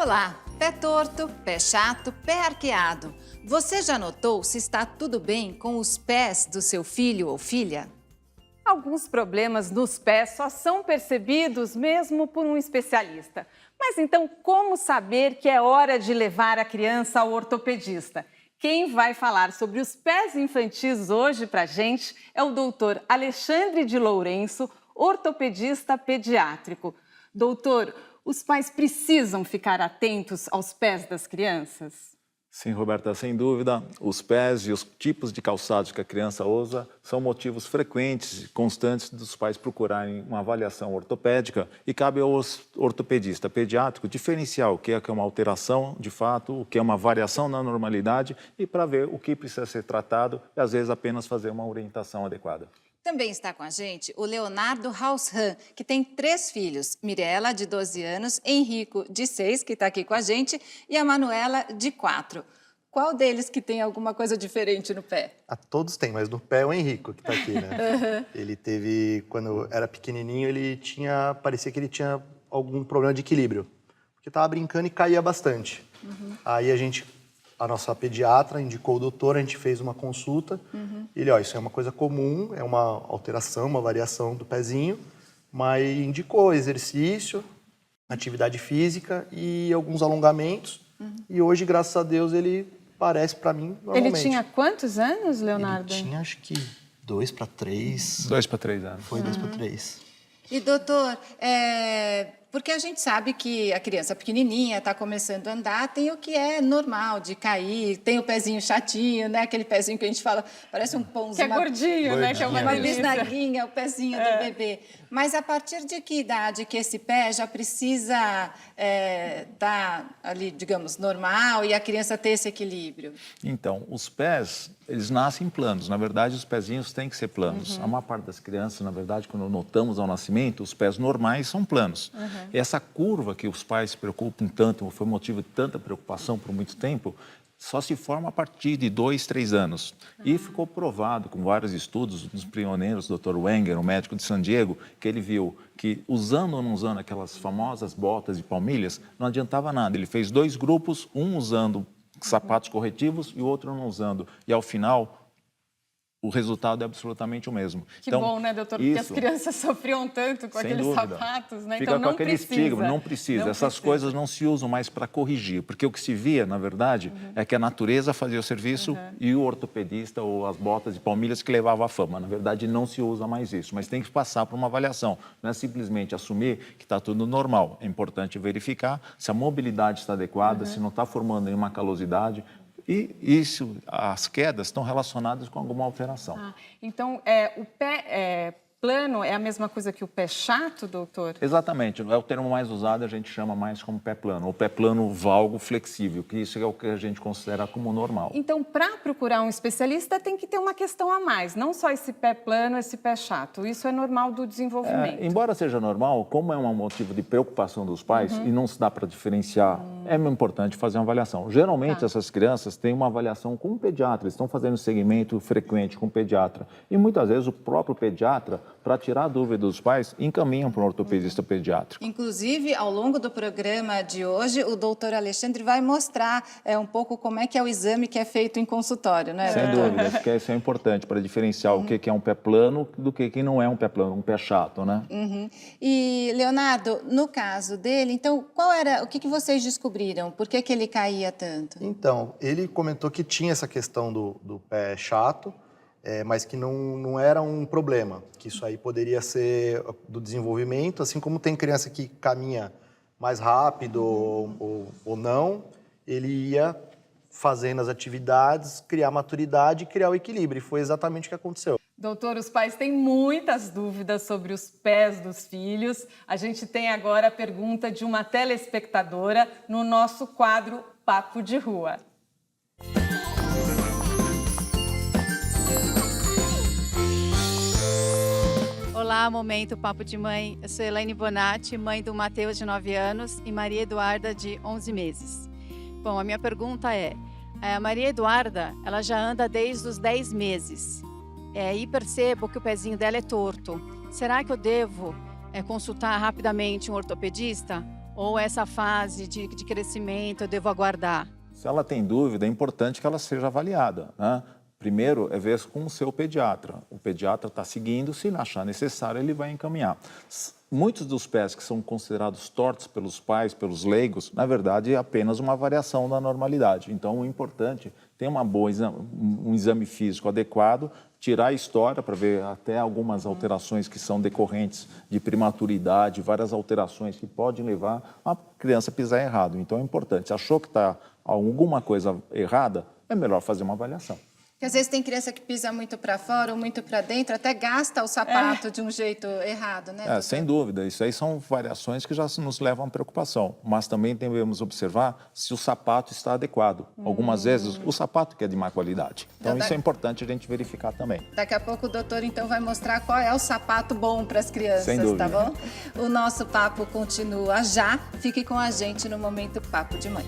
Olá, pé torto, pé chato, pé arqueado. Você já notou se está tudo bem com os pés do seu filho ou filha? Alguns problemas nos pés só são percebidos mesmo por um especialista. Mas então, como saber que é hora de levar a criança ao ortopedista? Quem vai falar sobre os pés infantis hoje para a gente é o doutor Alexandre de Lourenço, ortopedista pediátrico. Doutor, os pais precisam ficar atentos aos pés das crianças? Sim, Roberta, sem dúvida, os pés e os tipos de calçados que a criança usa são motivos frequentes e constantes dos pais procurarem uma avaliação ortopédica e cabe ao ortopedista pediátrico diferenciar o que é uma alteração de fato, o que é uma variação na normalidade e para ver o que precisa ser tratado e às vezes apenas fazer uma orientação adequada. Também está com a gente o Leonardo Haushan, que tem 3 filhos, Mirella, de 12 anos, Henrico, de 6, que está aqui com a gente, e a Manuela, de 4. Qual deles que tem alguma coisa diferente no pé? Todos têm, mas no pé é o Henrico que está aqui, né? Ele teve, quando era pequenininho, parecia que ele tinha algum problema de equilíbrio, porque estava brincando e caía bastante. Aí a nossa pediatra indicou o doutor, a gente fez uma consulta. Ele, isso é uma coisa comum, é uma alteração, uma variação do pezinho, mas indicou exercício, atividade física e alguns alongamentos. E hoje, graças a Deus, ele parece para mim normalmente. Ele tinha quantos anos, Leonardo? Ele tinha, acho que 2 para 3. 2 para 3 anos. Foi 2 para 3. E, doutor, porque a gente sabe que a criança pequenininha está começando a andar, tem o que é normal de cair, tem o pezinho chatinho, né? Aquele pezinho que a gente fala, parece um pãozinho. Que é gordinho, né? Que é uma bisnaguinha, o pezinho do bebê. Mas a partir de que idade que esse pé já precisa estar ali, digamos, normal e a criança ter esse equilíbrio? Então, os pés, eles nascem planos. Na verdade, os pezinhos têm que ser planos. A maior parte das crianças, na verdade, quando notamos ao nascimento, os pés normais são planos. Essa curva que os pais se preocupam tanto, foi motivo de tanta preocupação por muito tempo, só se forma a partir de 2, 3 anos. E ficou provado com vários estudos dos pioneiros, o Dr. Wenger, um médico de San Diego, que ele viu que usando ou não usando aquelas famosas botas de palmilhas, não adiantava nada. Ele fez 2 grupos, um usando sapatos corretivos e o outro não usando. E ao final, o resultado é absolutamente o mesmo. Que bom, né, doutor? Porque as crianças sofriam tanto com aqueles sapatos, né? Fica então não com aquele estigma, não precisa. Essas coisas não se usam mais para corrigir, porque o que se via, na verdade, é que a natureza fazia o serviço e o ortopedista ou as botas de palmilhas que levava a fama. Na verdade, não se usa mais isso, mas tem que passar por uma avaliação. Não é simplesmente assumir que está tudo normal. É importante verificar se a mobilidade está adequada, se não está formando nenhuma calosidade. E isso, as quedas estão relacionadas com alguma alteração. Então, o pé plano é a mesma coisa que o pé chato, doutor? Exatamente. É o termo mais usado, a gente chama mais como pé plano, ou pé plano valgo flexível, que isso é o que a gente considera como normal. Então, para procurar um especialista, tem que ter uma questão a mais, não só esse pé plano, esse pé chato. Isso é normal do desenvolvimento. Embora seja normal, como é um motivo de preocupação dos pais e não se dá para diferenciar, é importante fazer uma avaliação. Geralmente, essas crianças têm uma avaliação com um pediatra, estão fazendo segmento frequente com o pediatra. E muitas vezes o próprio pediatra, para tirar a dúvida dos pais, encaminham para um ortopedista pediátrico. Inclusive, ao longo do programa de hoje, o doutor Alexandre vai mostrar um pouco como é que é o exame que é feito em consultório, né? Sem dúvida, acho que isso é importante para diferenciar o que é um pé plano do que não é um pé plano, um pé chato, né? E, Leonardo, no caso dele, então, o que vocês descobriram? Por que ele caía tanto? Então, ele comentou que tinha essa questão do pé chato, mas que não era um problema, que isso aí poderia ser do desenvolvimento, assim como tem criança que caminha mais rápido ou não, ele ia fazendo as atividades, criar maturidade e criar o equilíbrio, e foi exatamente o que aconteceu. Doutor, os pais têm muitas dúvidas sobre os pés dos filhos. A gente tem agora a pergunta de uma telespectadora no nosso quadro Papo de Rua. Olá, Momento Papo de Mãe. Eu sou Elaine Bonatti, mãe do Matheus, de 9 anos, e Maria Eduarda, de 11 meses. Bom, a minha pergunta a Maria Eduarda, ela já anda desde os 10 meses. E percebo que o pezinho dela é torto. Será que eu devo consultar rapidamente um ortopedista? Ou essa fase de crescimento eu devo aguardar? Se ela tem dúvida, é importante que ela seja avaliada, né? Primeiro é ver com o seu pediatra. O pediatra está seguindo, se ele achar necessário, ele vai encaminhar. Muitos dos pés que são considerados tortos pelos pais, pelos leigos, na verdade é apenas uma variação da normalidade. Então, o importante é ter um exame físico adequado, tirar a história para ver até algumas alterações que são decorrentes de prematuridade, várias alterações que podem levar a criança a pisar errado. Então, é importante. Se achou que está alguma coisa errada, é melhor fazer uma avaliação. Porque às vezes tem criança que pisa muito para fora ou muito para dentro, até gasta o sapato de um jeito errado, né? doutor? Sem dúvida. Isso aí são variações que já nos levam a preocupação. Mas também devemos observar se o sapato está adequado. Algumas vezes, o sapato que é de má qualidade. Então, isso é importante a gente verificar também. Daqui a pouco o doutor, então, vai mostrar qual é o sapato bom para as crianças, Sem dúvida. tá bom? O nosso papo continua já. Fique com a gente no Momento Papo de Mãe.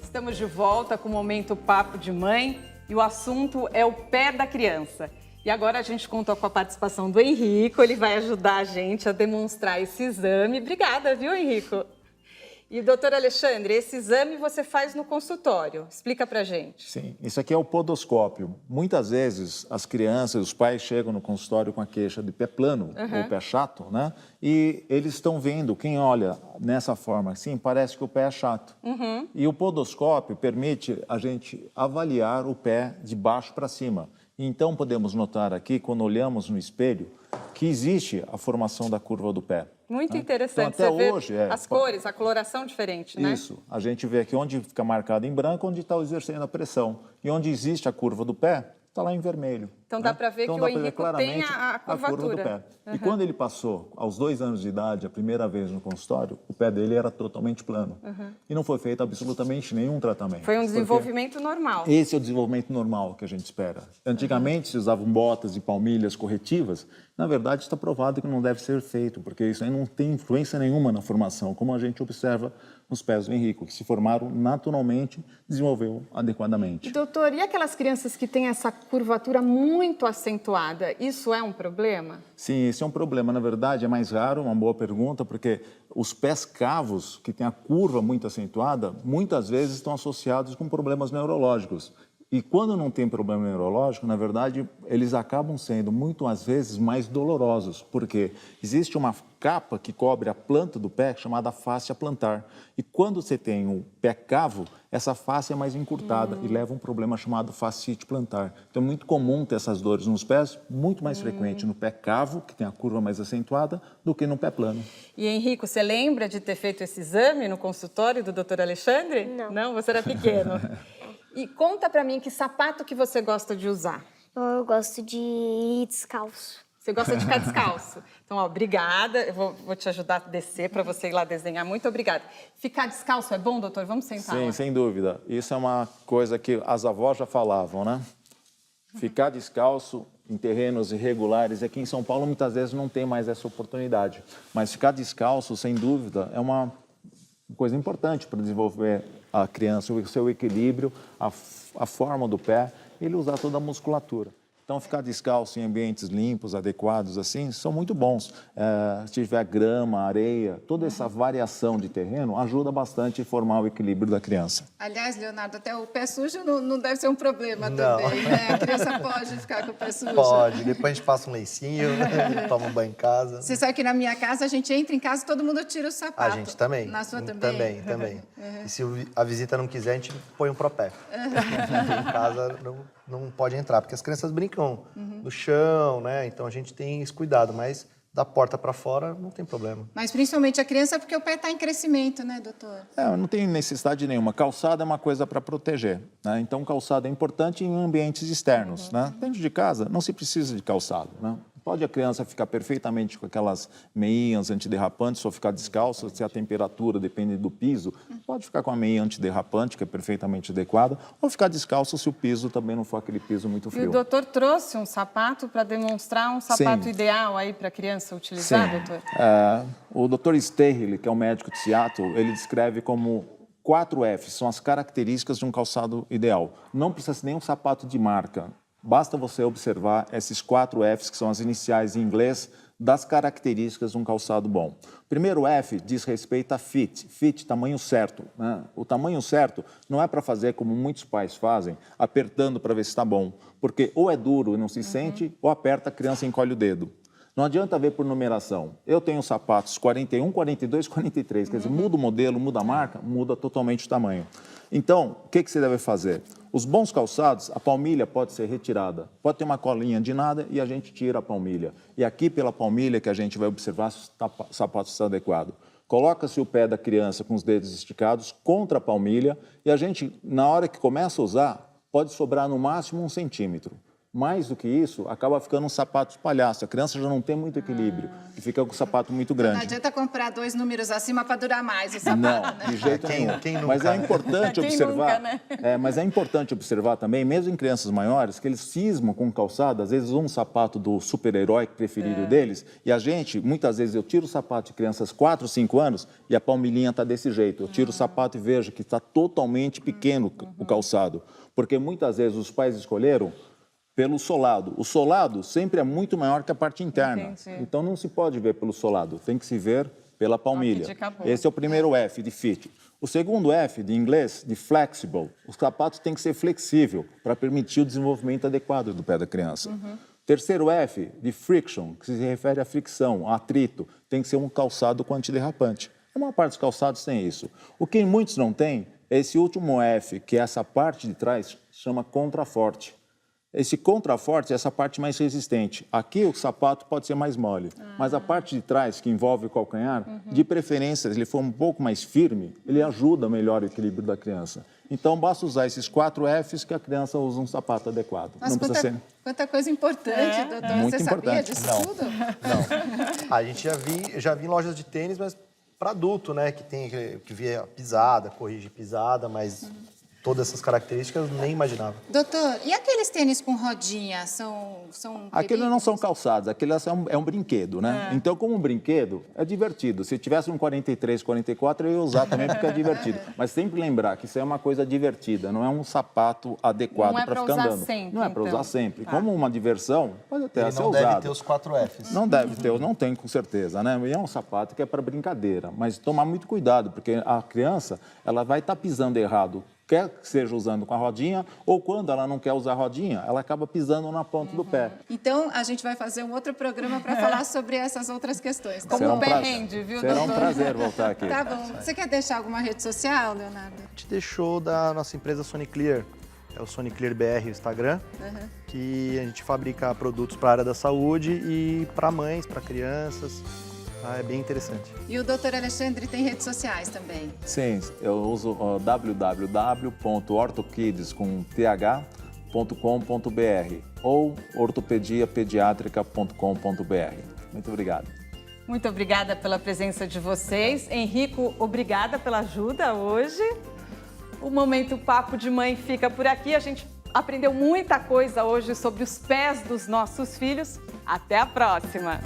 Estamos de volta com o Momento Papo de Mãe e o assunto é o pé da criança. E agora a gente conta com a participação do Henrico, ele vai ajudar a gente a demonstrar esse exame. Obrigada, viu, Henrico? E, doutor Alexandre, esse exame você faz no consultório. Explica pra gente. Sim, isso aqui é o podoscópio. Muitas vezes as crianças, os pais chegam no consultório com a queixa de pé plano ou pé chato, né? E eles estão vendo, quem olha nessa forma assim, parece que o pé é chato. E o podoscópio permite a gente avaliar o pé de baixo para cima. Então podemos notar aqui, quando olhamos no espelho, que existe a formação da curva do pé. Muito interessante. Então, até você hoje, vê as cores, a coloração diferente, né? Isso. A gente vê aqui onde fica marcado em branco, onde está exercendo a pressão. E onde existe a curva do pé, está lá em vermelho. Então dá para ver que o Henrico tem a curva do curvatura. pé. E quando ele passou, aos 2 anos de idade, a primeira vez no consultório, o pé dele era totalmente plano. E não foi feito absolutamente nenhum tratamento. Foi um desenvolvimento normal. Esse é o desenvolvimento normal que a gente espera. Antigamente se usavam botas e palmilhas corretivas. Na verdade, está provado que não deve ser feito, porque isso aí não tem influência nenhuma na formação, como a gente observa nos pés do Henrico, que se formaram naturalmente, desenvolveu adequadamente. Doutor, e aquelas crianças que têm essa curvatura muito acentuada, isso é um problema? Sim, esse é um problema. Na verdade, é mais raro, uma boa pergunta, porque os pés cavos, que têm a curva muito acentuada, muitas vezes estão associados com problemas neurológicos. E quando não tem problema neurológico, na verdade, eles acabam sendo, muitas vezes, mais dolorosos, porque existe uma capa que cobre a planta do pé, chamada fáscia plantar. E quando você tem um pé cavo, essa fáscia é mais encurtada e leva a um problema chamado fascite plantar. Então, é muito comum ter essas dores nos pés, muito mais frequente no pé cavo, que tem a curva mais acentuada, do que no pé plano. E, Henrico, você lembra de ter feito esse exame no consultório do doutor Alexandre? Não. Não? Você era pequeno. E conta pra mim que sapato que você gosta de usar. Eu gosto de ir descalço. Você gosta de ficar descalço. Então, ó, obrigada. Eu vou te ajudar a descer para você ir lá desenhar. Muito obrigada. Ficar descalço é bom, doutor? Vamos sentar Sim, lá. sem dúvida. Isso é uma coisa que as avós já falavam, né? Ficar descalço em terrenos irregulares. Aqui em São Paulo, muitas vezes, não tem mais essa oportunidade. Mas ficar descalço, sem dúvida, é uma coisa importante para desenvolver a criança, o seu equilíbrio, a forma do pé, ele usar toda a musculatura. Então, ficar descalço em ambientes limpos, adequados, assim, são muito bons. Se tiver grama, areia, toda essa variação de terreno ajuda bastante a formar o equilíbrio da criança. Aliás, Leonardo, até o pé sujo não deve ser um problema também, né? A criança pode ficar com o pé sujo. Pode, depois a gente passa um lencinho, toma um banho em casa. Você sabe que na minha casa, a gente entra em casa e todo mundo tira o sapato. A gente também. Na sua também? Também. E se a visita não quiser, a gente põe um propé. Em casa não pode entrar, porque as crianças brincam no chão, né? Então a gente tem esse cuidado, mas da porta para fora não tem problema. Mas principalmente a criança, porque o pé está em crescimento, né, doutor? Não tem necessidade nenhuma. Calçada é uma coisa para proteger, né? Então, calçada é importante em ambientes externos, né? Dentro de casa, não se precisa de calçado, né? Pode a criança ficar perfeitamente com aquelas meinhas antiderrapantes, ou ficar descalça, se a temperatura depende do piso, pode ficar com a meia antiderrapante, que é perfeitamente adequada, ou ficar descalço se o piso também não for aquele piso muito E frio. o doutor trouxe um sapato para demonstrar um sapato Sim. ideal aí para a criança utilizar, doutor? O Dr. Staheli, que é um médico de Seattle, ele descreve como 4 Fs, são as características de um calçado ideal. Não precisa ser nem um sapato de marca. Basta você observar esses 4 Fs, que são as iniciais em inglês, das características de um calçado bom. O primeiro F diz respeito a fit. Fit, tamanho certo, né? O tamanho certo não é para fazer como muitos pais fazem, apertando para ver se está bom. Porque ou é duro e não se sente, ou aperta, a criança encolhe o dedo. Não adianta ver por numeração. Eu tenho sapatos 41, 42, 43. Quer dizer, muda o modelo, muda a marca, muda totalmente o tamanho. Então, o que você deve fazer? Os bons calçados, a palmilha pode ser retirada. Pode ter uma colinha de nada e a gente tira a palmilha. E aqui, pela palmilha, que a gente vai observar se o sapato está adequado. Coloca-se o pé da criança com os dedos esticados contra a palmilha e a gente, na hora que começa a usar, pode sobrar no máximo 1 centímetro. Mais do que isso, acaba ficando um sapato de palhaço. A criança já não tem muito equilíbrio e fica com o sapato muito Não grande. adianta comprar 2 números acima para durar mais o sapato, Não, de jeito nenhum. quem nunca, Mas é né? importante Quem observar. nunca, né? Mas é importante observar também, mesmo em crianças maiores, que eles cismam com calçado, às vezes um sapato do super-herói preferido deles, e a gente, muitas vezes, eu tiro o sapato de crianças 4, 5 anos e a palmilhinha está desse jeito. Eu tiro o sapato e vejo que está totalmente pequeno o calçado, porque muitas vezes os pais escolheram pelo solado. O solado sempre é muito maior que a parte interna. Entendi. Então não se pode ver pelo solado, tem que se ver pela palmilha. Que dica boa. Esse é o primeiro F de fit. O segundo F, de inglês, de flexible. O sapato tem que ser flexível para permitir o desenvolvimento adequado do pé da criança. Terceiro F, de friction, que se refere à fricção, a atrito. Tem que ser um calçado com antiderrapante. A maior parte dos calçados tem isso. O que muitos não têm é esse último F, que é essa parte de trás, chama contraforte. Esse contraforte é essa parte mais resistente. Aqui o sapato pode ser mais mole, mas a parte de trás, que envolve o calcanhar, de preferência, se ele for um pouco mais firme, ele ajuda a melhorar o equilíbrio da criança. Então, basta usar esses 4 Fs que a criança usa um sapato adequado. Mas não precisa ser... quanta coisa importante, doutor. Muito Você sabia importante. disso Não. tudo? Não. A gente já vi em lojas de tênis, mas para adulto, né? Que via pisada, corrige pisada, mas todas essas características nem imaginava. Doutor, e aqueles tênis com rodinha são Aqueles não são perigos? calçados, aqueles é um brinquedo, né? Então, como um brinquedo, é divertido. Se tivesse um 43, 44, eu ia usar também porque é divertido. Mas sempre lembrar que isso é uma coisa divertida, não é um sapato adequado Não é para pra ficar usar andando. sempre, Não é para então. usar sempre. Tá. Como uma diversão, pode até Ele ser não usado. deve ter os 4 Fs. Não deve ter, não tem com certeza, né? E é um sapato que é para brincadeira, mas tomar muito cuidado, porque a criança, ela vai estar pisando errado, quer que seja usando com a rodinha, ou quando ela não quer usar a rodinha, ela acaba pisando na ponta do pé. Então, a gente vai fazer um outro programa para falar sobre essas outras questões. Tá Como Será bom? o pé prazer. rende, viu, Será um doutor? prazer voltar aqui. Tá bom. Você quer deixar alguma rede social, Leonardo? A gente deixou da nossa empresa Soniclear, é o Soniclear BR, o Instagram, que a gente fabrica produtos para a área da saúde e para mães, para crianças. É bem interessante. E o doutor Alexandre tem redes sociais também. Sim, eu uso www.orthokids.com.br ou ortopediapediatrica.com.br. Muito obrigado. Muito obrigada pela presença de vocês. Henrico, obrigada pela ajuda hoje. O Momento Papo de Mãe fica por aqui. A gente aprendeu muita coisa hoje sobre os pés dos nossos filhos. Até a próxima!